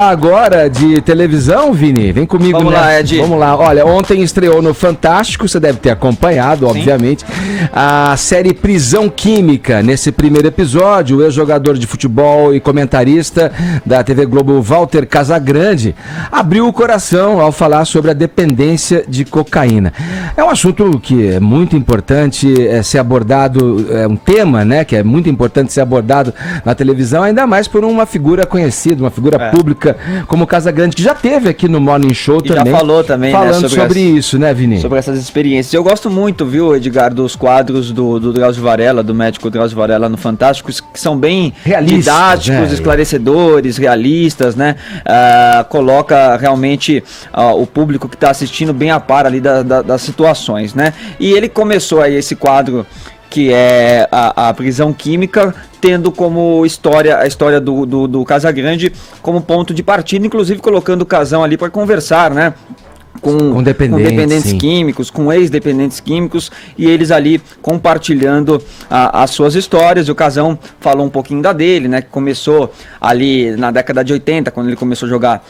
Agora de televisão, Vini, vem comigo. Vamos lá, Ed. Vamos lá. Olha, ontem estreou no Fantástico, você deve ter acompanhado, obviamente, a série Prisão Química. Nesse primeiro episódio, o ex-jogador de futebol e comentarista da TV Globo, Walter Casagrande, abriu o coração ao falar sobre a dependência de cocaína. É um assunto que é muito importante ser abordado, é um tema, né, que é muito importante ser abordado na televisão, ainda mais por uma figura conhecida, uma figura pública como o Casagrande, que já teve aqui no Morning Show também. Já falou também, falando sobre isso, né, Vini? Sobre essas experiências. Eu gosto muito, viu, Edgar, dos quadros do Drauzio Varela, do médico Drauzio Varela no Fantástico, que são bem realistas, didáticos, né? Esclarecedores, realistas, né? Coloca realmente o público que está assistindo bem a par ali das situações, né? E ele começou aí esse quadro que é a prisão química, tendo como história a história do Casagrande como ponto de partida, inclusive colocando o Casão ali para conversar, né? Com dependentes químicos, com ex-dependentes químicos, e eles ali compartilhando as suas histórias. O Casão falou um pouquinho da dele, né, que começou ali na década de 80, quando ele começou a jogar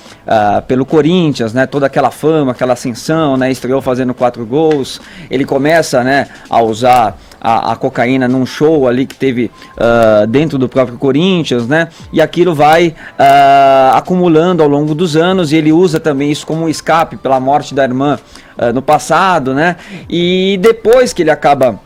pelo Corinthians, né, toda aquela fama, aquela ascensão, né, estreou fazendo 4 gols. Ele começa, né, a usar a cocaína num show ali que teve dentro do próprio Corinthians, né? E aquilo vai acumulando ao longo dos anos, e ele usa também isso como um escape pela morte da irmã no passado, né? E depois que ele acaba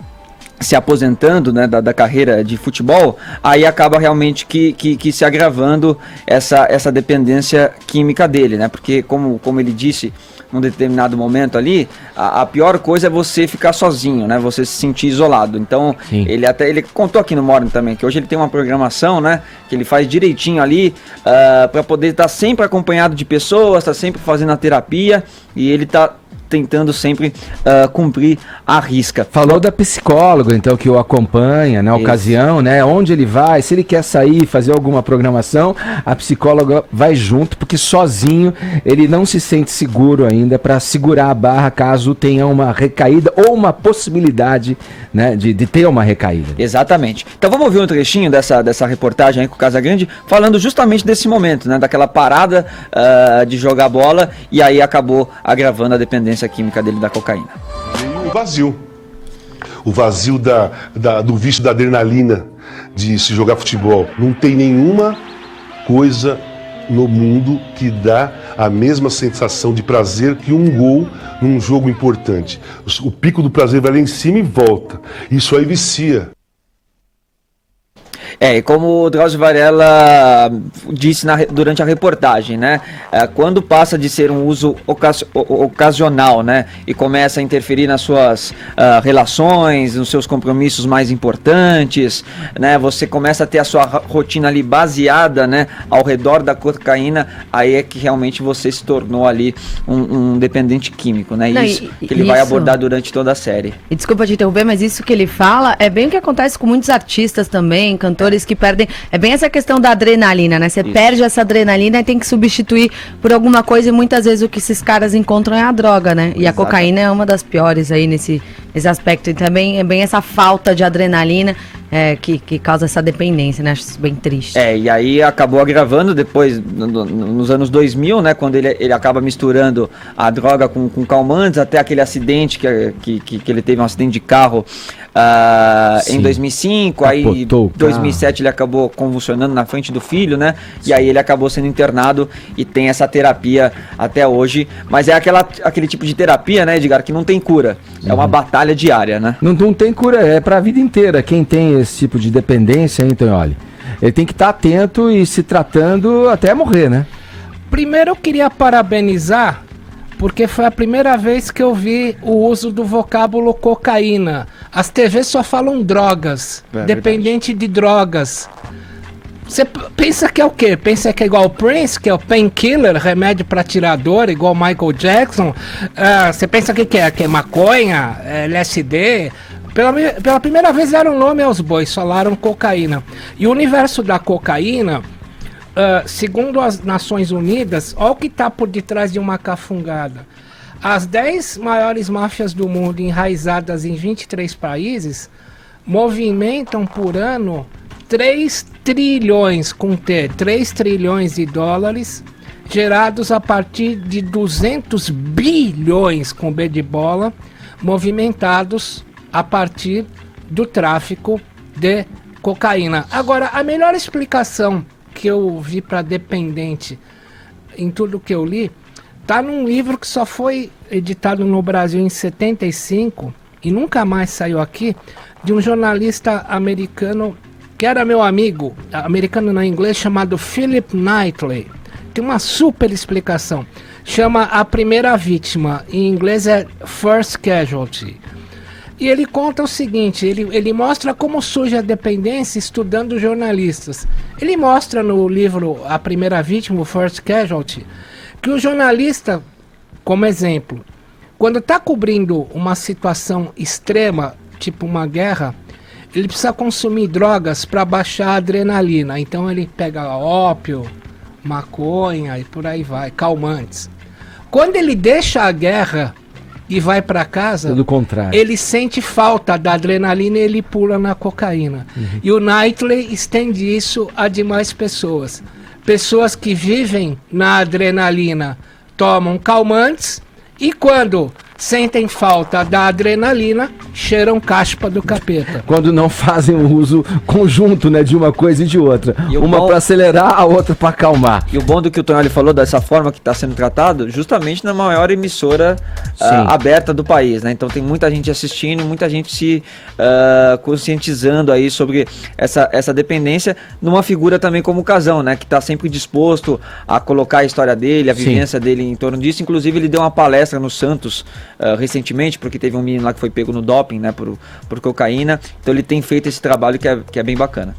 se aposentando, né, da carreira de futebol, aí acaba realmente que se agravando essa dependência química dele, né? Porque como ele disse num determinado momento ali, a pior coisa é você ficar sozinho, né? Você se sentir isolado. Então, ele contou aqui no Morning também, que hoje ele tem uma programação, né? Que ele faz direitinho ali, para poder estar sempre acompanhado de pessoas, tá sempre fazendo a terapia, e ele tá tentando sempre cumprir a risca. Falou da psicóloga, então, que o acompanha na ocasião, né? Onde ele vai, se ele quer sair, fazer alguma programação, a psicóloga vai junto, porque sozinho ele não se sente seguro ainda para segurar a barra caso tenha uma recaída ou uma possibilidade, né, de ter uma recaída. Exatamente. Então vamos ouvir um trechinho dessa reportagem aí com o Casagrande, falando justamente desse momento, né? Daquela parada de jogar bola, e aí acabou agravando a dependência química dele da cocaína. O vazio do vício da adrenalina de se jogar futebol. Não tem nenhuma coisa no mundo que dá a mesma sensação de prazer que um gol num jogo importante. O pico do prazer vai lá em cima e volta. Isso aí vicia. E como o Drauzio Varela disse durante a reportagem, né? Quando passa de ser um uso ocasional, né? E começa a interferir nas suas relações, nos seus compromissos mais importantes, né? Você começa a ter a sua rotina ali baseada, né, ao redor da cocaína, aí é que realmente você se tornou ali um dependente químico, né? Isso que ele vai abordar durante toda a série. E desculpa te interromper, mas isso que ele fala é bem o que acontece com muitos artistas também, cantores que perdem, é bem essa questão da adrenalina, né? Você perde essa adrenalina e tem que substituir por alguma coisa, e muitas vezes o que esses caras encontram é a droga, né? E a cocaína é uma das piores aí nesse aspecto, e também é bem essa falta de adrenalina que causa essa dependência, né? Acho isso bem triste. E aí acabou agravando depois, nos anos 2000, né? Quando ele acaba misturando a droga com calmantes, até aquele acidente que ele teve, um acidente de carro em 2005, aí em 2007 ele acabou convulsionando na frente do filho, né? E aí ele acabou sendo internado e tem essa terapia até hoje, mas é aquele tipo de terapia, né, Edgar, que não tem cura, é uma batalha diária, né? Não tem cura, é pra vida inteira. Quem tem esse tipo de dependência, então, olha, ele tem que estar atento e se tratando até morrer, né? Primeiro eu queria parabenizar, porque foi a primeira vez que eu vi o uso do vocábulo cocaína. As TVs só falam drogas, dependente de drogas. Você pensa que é o quê? Pensa que é igual o Prince, que é o painkiller, remédio para tirar dor, igual o Michael Jackson. Você pensa que é maconha, LSD? Pela primeira vez deram nome aos bois, falaram cocaína. E o universo da cocaína, segundo as Nações Unidas, olha o que está por detrás de uma cafungada. As 10 maiores máfias do mundo, enraizadas em 23 países, movimentam por ano 3 trilhões, com T, 3 trilhões de dólares gerados a partir de 200 bilhões, com B de bola, movimentados a partir do tráfico de cocaína. Agora, a melhor explicação que eu vi para dependente em tudo que eu li, tá num livro que só foi editado no Brasil em 75 e nunca mais saiu aqui, de um jornalista americano que era meu amigo, americano no inglês, chamado Philip Knightley. Tem uma super explicação. Chama A Primeira Vítima, em inglês é First Casualty. E ele conta o seguinte, ele mostra como surge a dependência estudando jornalistas. Ele mostra no livro A Primeira Vítima, o First Casualty, que o jornalista, como exemplo, quando está cobrindo uma situação extrema, tipo uma guerra, ele precisa consumir drogas para baixar a adrenalina. Então ele pega ópio, maconha e por aí vai, calmantes. Quando ele deixa a guerra e vai para casa, pelo contrário, ele sente falta da adrenalina e ele pula na cocaína. E o Knightley estende isso a demais pessoas. Pessoas que vivem na adrenalina tomam calmantes e quando sentem falta da adrenalina, cheiram caspa do capeta. Quando não fazem o uso conjunto, né, de uma coisa e de outra. E uma para acelerar, a outra para acalmar. E o bom do que o Tonholi falou, dessa forma que está sendo tratado, justamente na maior emissora aberta do país, né? Então tem muita gente assistindo e muita gente se conscientizando aí sobre essa dependência numa figura também como o Casão, né? Que está sempre disposto a colocar a história dele, a vivência dele em torno disso. Inclusive ele deu uma palestra no Santos recentemente, porque teve um menino lá que foi pego no doping, né, por cocaína. Então ele tem feito esse trabalho que é bem bacana.